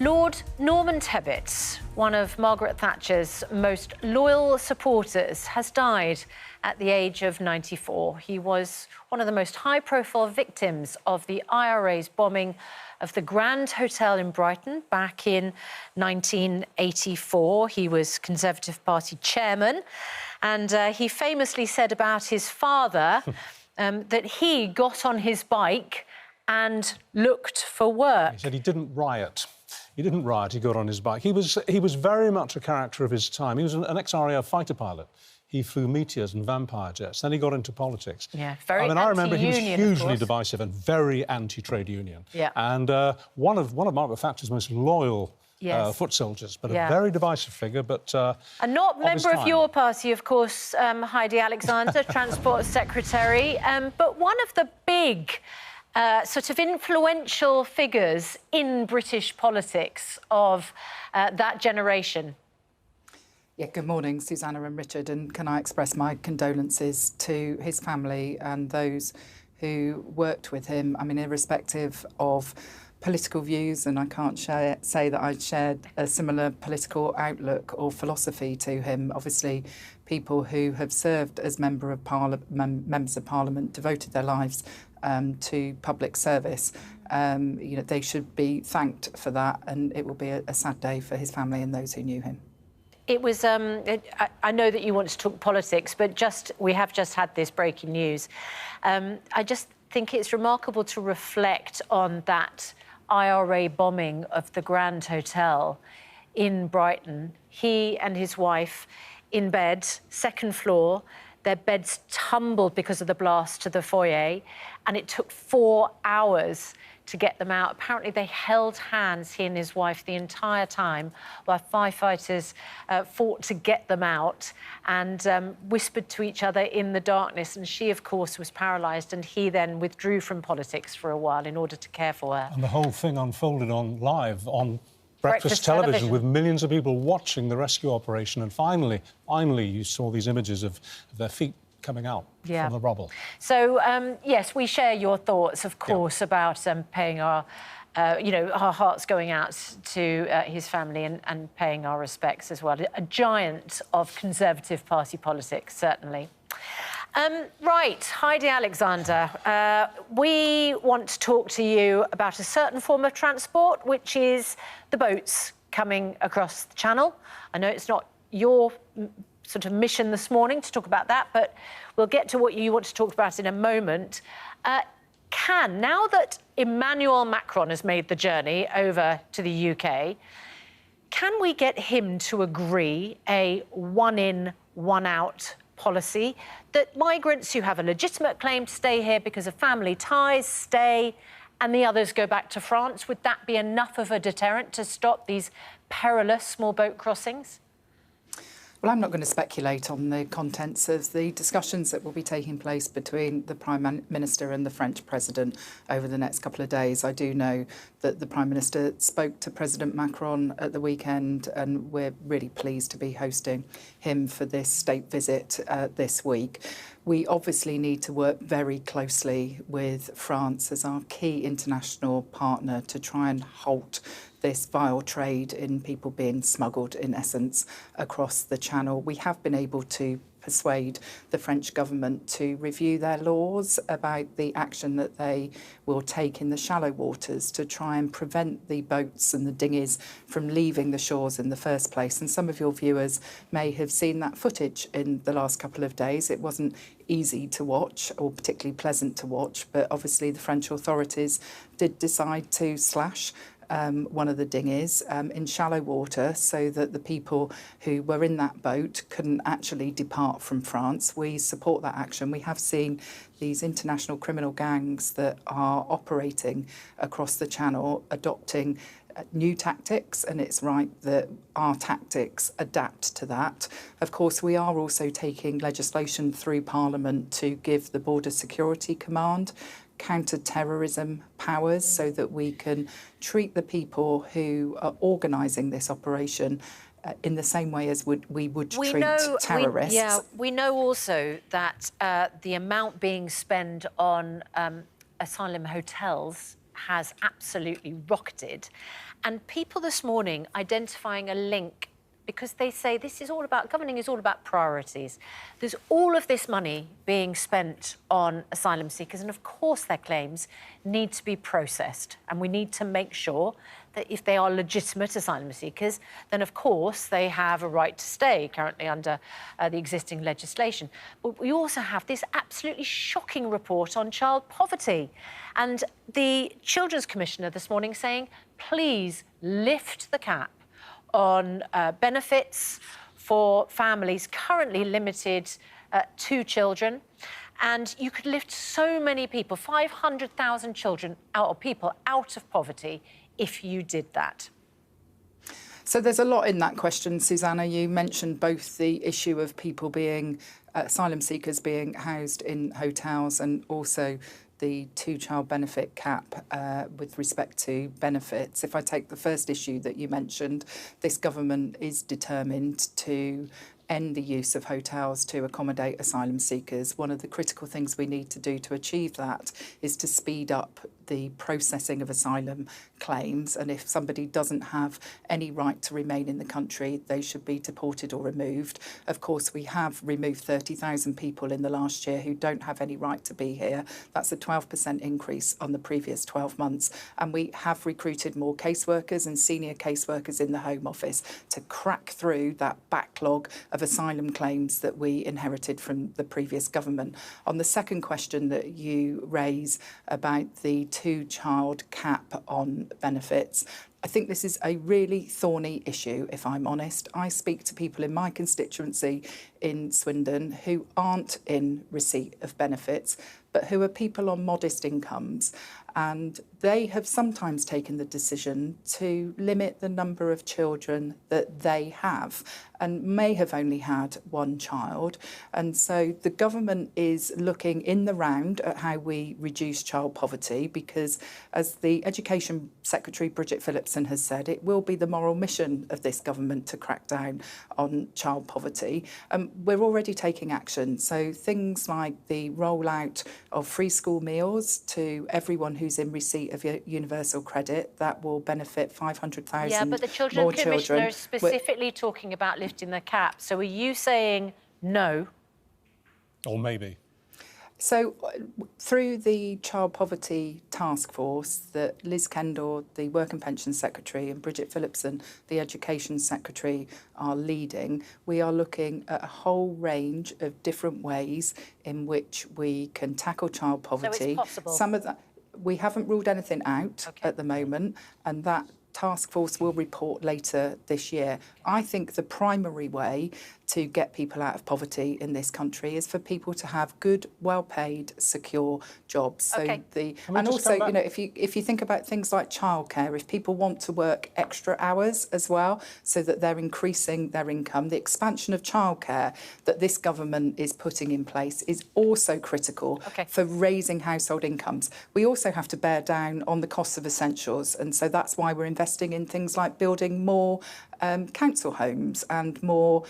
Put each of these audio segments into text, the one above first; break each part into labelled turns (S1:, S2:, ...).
S1: Lord Norman Tebbit, one of Margaret Thatcher's most loyal supporters, has died at the age of 94. He was one of the most high-profile victims of the IRA's bombing of the Grand Hotel in Brighton back in 1984. He was Conservative Party chairman, and he famously said about his father that he got on his bike and looked for work.
S2: He said he didn't riot. He didn't riot, he got on his bike. He was very much a character of his time. He was an ex-RAF fighter pilot. He flew Meteors and Vampire jets. Then he got into politics.
S1: Yeah, very
S2: I remember he was hugely
S1: of
S2: divisive and very anti-trade union.
S1: Yeah.
S2: And one of Margaret Thatcher's most loyal foot soldiers, but a very divisive figure, but
S1: and not member of your party, of course, Heidi Alexander, Transport Secretary, but one of the big sort of influential figures in British politics of that generation.
S3: Yeah, good morning, Susanna and Richard, and can I express my condolences to his family and those who worked with him. I mean, irrespective of political views, and I can't say that I shared a similar political outlook or philosophy to him. Obviously, people who have served as members of Parliament, devoted their lives to public service, you know, they should be thanked for that, and it will be a sad day for his family and those who knew him.
S1: It was, I know that you want to talk politics, but we have just had this breaking news. I just think it's remarkable to reflect on that IRA bombing of the Grand Hotel in Brighton. He and his wife in bed, second floor, their beds tumbled because of the blast to the foyer, and it took 4 hours to get them out. Apparently they held hands, he and his wife, the entire time while firefighters fought to get them out and whispered to each other in the darkness. And she, of course, was paralysed, and he then withdrew from politics for a while in order to care for her.
S2: And the whole thing unfolded live on breakfast television with millions of people watching the rescue operation, and finally you saw these images of their feet coming out from the rubble.
S1: So, yes, we share your thoughts, of course, about paying our, you know, our hearts going out to his family and paying our respects as well. A giant of Conservative Party politics, certainly. Right, Heidi Alexander, we want to talk to you about a certain form of transport, which is the boats coming across the Channel. I know it's not your sort of mission this morning to talk about that, but we'll get to what you want to talk about in a moment. Now that Emmanuel Macron has made the journey over to the UK, can we get him to agree a one-in, one-out policy that migrants who have a legitimate claim to stay here because of family ties stay and the others go back to France? Would that be enough of a deterrent to stop these perilous small boat crossings?
S3: Well, I'm not going to speculate on the contents of the discussions that will be taking place between the Prime Minister and the French President over the next couple of days. I do know that the Prime Minister spoke to President Macron at the weekend, and we're really pleased to be hosting him for this state visit this week. We obviously need to work very closely with France as our key international partner to try and halt this vile trade in people being smuggled, in essence, across the Channel. We have been able to persuade the French government to review their laws about the action that they will take in the shallow waters to try and prevent the boats and the dinghies from leaving the shores in the first place. And some of your viewers may have seen that footage in the last couple of days. It wasn't easy to watch or particularly pleasant to watch, but obviously the French authorities did decide to slash one of the dinghies in shallow water so that the people who were in that boat couldn't actually depart from France. We support that action. We have seen these international criminal gangs that are operating across the Channel adopting new tactics, and it's right that our tactics adapt to that. Of course, we are also taking legislation through Parliament to give the Border Security Command counter-terrorism powers so that we can treat the people who are organising this operation in the same way as we would treat terrorists.
S1: We know also that the amount being spent on asylum hotels has absolutely rocketed. And people this morning identifying a link, because they say this is all about, governing is all about priorities. There's all of this money being spent on asylum seekers, and of course their claims need to be processed. And we need to make sure that if they are legitimate asylum seekers, then of course they have a right to stay currently under the existing legislation. But we also have this absolutely shocking report on child poverty. And the Children's Commissioner this morning saying, please lift the cap on benefits for families currently limited to children. And you could lift so many people, 500,000 children out of poverty if you did that.
S3: So there's a lot in that question, Susanna. You mentioned both the issue of people being, asylum seekers being housed in hotels, and also the two-child benefit cap with respect to benefits. If I take the first issue that you mentioned, this government is determined to end the use of hotels to accommodate asylum seekers. One of the critical things we need to do to achieve that is to speed up the processing of asylum claims, and if somebody doesn't have any right to remain in the country, they should be deported or removed. Of course, we have removed 30,000 people in the last year who don't have any right to be here. That's a 12% increase on the previous 12 months. And we have recruited more caseworkers and senior caseworkers in the Home Office to crack through that backlog of asylum claims that we inherited from the previous government. On the second question that you raise about the two-child cap on benefits, I think this is a really thorny issue, if I'm honest. I speak to people in my constituency in Swindon who aren't in receipt of benefits, but who are people on modest incomes. And they have sometimes taken the decision to limit the number of children that they have, and may have only had one child. And so the government is looking in the round at how we reduce child poverty, because as the Education Secretary Bridget Phillipson has said, it will be the moral mission of this government to crack down on child poverty. We're already taking action. So things like the rollout of free school meals to everyone who's in receipt of universal credit, that will benefit 500,000
S1: Yeah, but the Children's Commissioner is specifically talking about lifting the cap. So are you saying no?
S2: Or maybe.
S3: So through the Child Poverty Task Force that Liz Kendall, the Work and Pension Secretary, and Bridget Phillipson, the Education Secretary, are leading, we are looking at a whole range of different ways in which we can tackle child poverty.
S1: So it's possible?
S3: Some of that, we haven't ruled anything out at the moment, and that task force will report later this year. I think the primary way to get people out of poverty in this country is for people to have good, well-paid, secure jobs. So and also, you know, if you think about things like childcare, if people want to work extra hours as well, so that they're increasing their income, the expansion of childcare that this government is putting in place is also critical for raising household incomes. We also have to bear down on the costs of essentials, and so that's why we're investing in things like building more council homes and more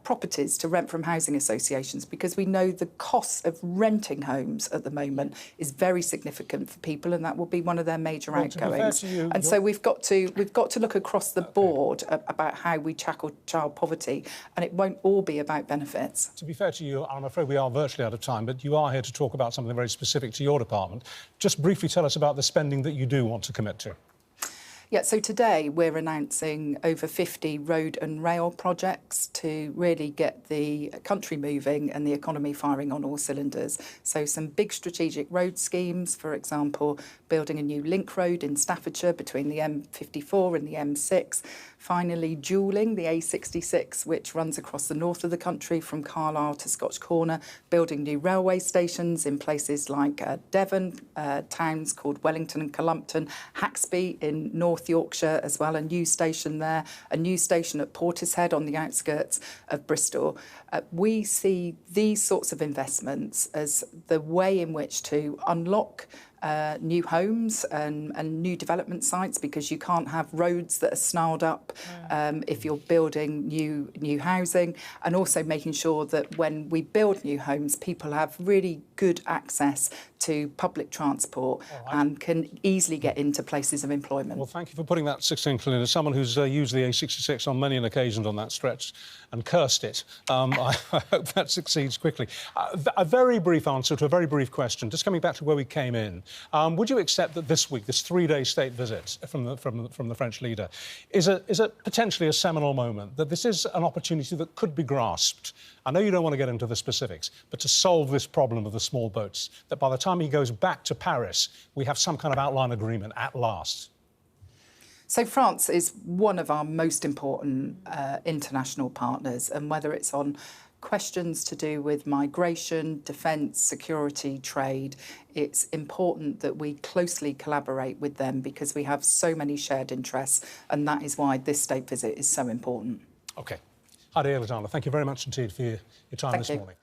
S3: properties to rent from housing associations, because we know the cost of renting homes at the moment is very significant for people, and that will be one of their major outgoings. And so we've got to look across the board about how we tackle child poverty, and it won't all be about benefits.
S2: To be fair to you, I'm afraid we are virtually out of time, but you are here to talk about something very specific to your department. Just briefly tell us about the spending that you do want to commit to.
S3: Yeah, so today we're announcing over 50 road and rail projects to really get the country moving and the economy firing on all cylinders. So some big strategic road schemes, for example, building a new link road in Staffordshire between the M54 and the M6. Finally, dualling the A66, which runs across the north of the country from Carlisle to Scotch Corner, building new railway stations in places like Devon, towns called Wellington and Columpton, Haxby in North Yorkshire as well, a new station there, a new station at Portishead on the outskirts of Bristol. We see these sorts of investments as the way in which to unlock new homes and new development sites, because you can't have roads that are snarled up if you're building new housing, and also making sure that when we build new homes, people have really good access to public transport and can easily get into places of employment.
S2: Well, thank you for putting that succinctly. As someone who's used the A66 on many an occasion on that stretch and cursed it, I hope that succeeds quickly. A very brief answer to a very brief question, just coming back to where we came in. Would you accept that this week, this 3-day state visit from the French leader, is potentially a seminal moment, that this is an opportunity that could be grasped? I know you don't want to get into the specifics, but to solve this problem of the small boats, that by the time he goes back to Paris, we have some kind of outline agreement at last.
S3: So France is one of our most important international partners, and whether it's on questions to do with migration, defence, security, trade, it's important that we closely collaborate with them because we have so many shared interests, and that is why this state visit is so important.
S2: OK. Heidi Alexander, thank you very much indeed for your time this morning.